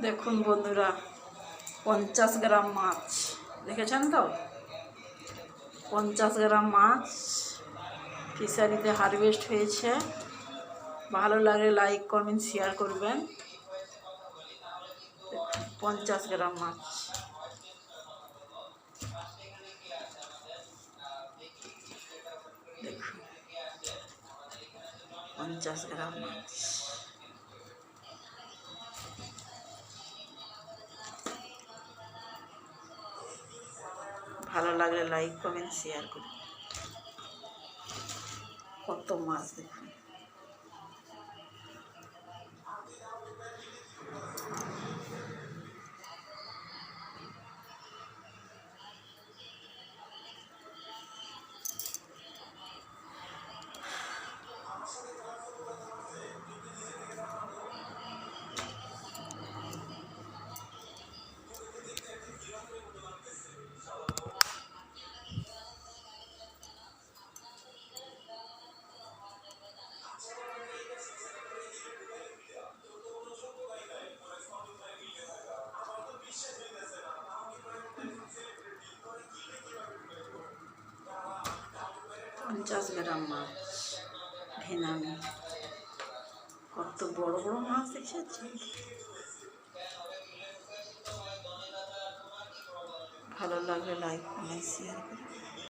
দেখুন বন্ধুরা, 50 গ্রাম মাছ দেখেছেন তো। 50 গ্রাম মাছ ফিশারিতে হারভেস্ট হয়েছে। ভালো লাগলে লাইক কমেন্ট শেয়ার করবেন। 50 গ্রাম মাছ, দেখুন 50 গ্রাম মাছ। ভালো লাগলে লাইক কমেন্ট শেয়ার করুন। কত মাছ দেখুন। পঞ্চাশ গ্রাম মাছ ভেনামি, কত বড় বড় মাছ দেখেছেন। ভালো লাগলে লাইক কমেন্ট শেয়ার করুন।